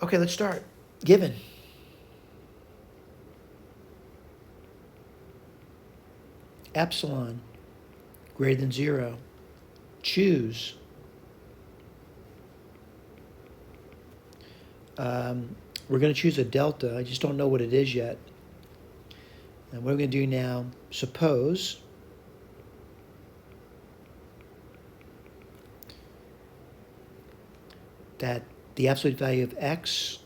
Okay, let's start. Given. Epsilon greater than 0. Choose. We're going to choose a delta. I just don't know what it is yet. And what we're going to do now, suppose that the absolute value of x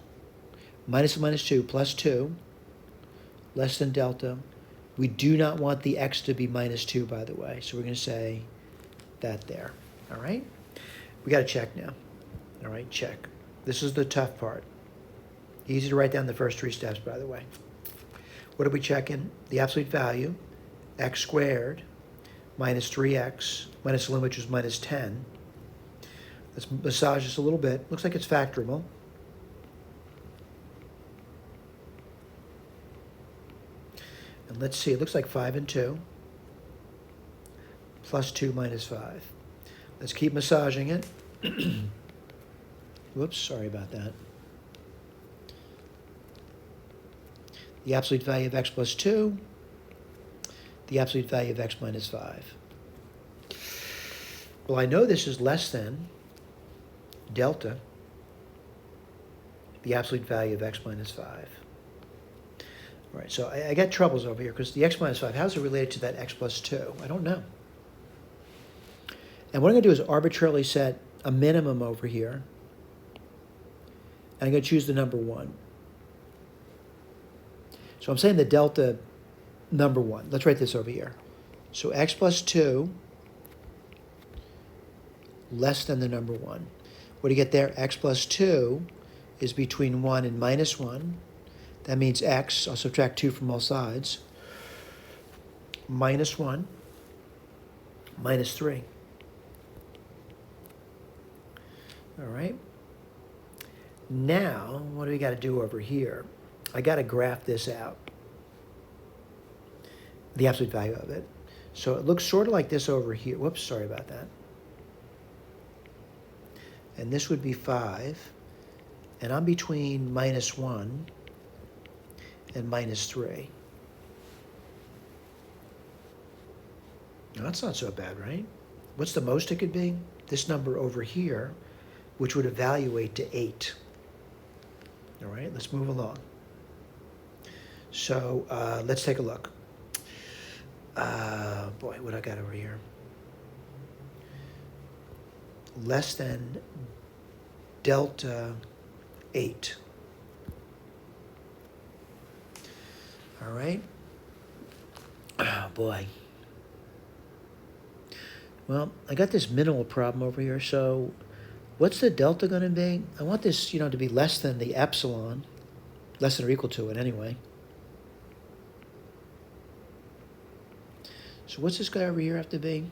minus 2 plus 2 less than delta. We do not want the x to be minus 2, by the way. So we're going to say that there. All right? We got to check now. All right, check. This is the tough part. Easy to write down the first 3 steps, by the way. What are we checking? The absolute value, x squared minus 3x minus the limit, which is minus 10. Let's massage this a little bit. Looks like it's factorable. And let's see, it looks like 5 and 2 plus 2 minus 5. Let's keep massaging it. Whoops, sorry about that. The absolute value of x plus 2, the absolute value of x minus 5. Well, I know this is less than delta, the absolute value of x minus 5. All right, so I got troubles over here because the x minus 5, how's it related to that x plus 2? I don't know. And what I'm going to do is arbitrarily set a minimum over here. And I'm going to choose the number 1. So I'm saying the delta number 1. Let's write this over here. So x plus 2 less than the number 1. What do you get there? X plus 2 is between 1 and minus 1. That means x, I'll subtract 2 from all sides, minus 1, minus 3. All right. Now, what do we got to do over here? I got to graph this out, the absolute value of it. So it looks sort of like this over here. Whoops, sorry about that. And this would be 5. And I'm between minus 1 and minus 3. Now, that's not so bad, right? What's the most it could be? This number over here, which would evaluate to 8. All right, let's move along. So let's take a look. Boy, what I got over here? Less than delta 8. All right. Oh, boy. Well, I got this minimal problem over here. So what's the delta going to be? I want this, to be less than the epsilon, less than or equal to it anyway. So what's this guy over here have to be?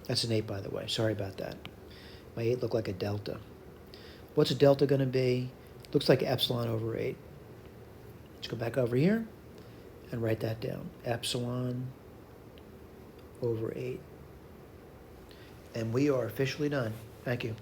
That's an 8, by the way. Sorry about that. My 8 looked like a delta. What's a delta going to be? Looks like epsilon over 8. Let's go back over here and write that down. Epsilon over 8. And we are officially done. Thank you.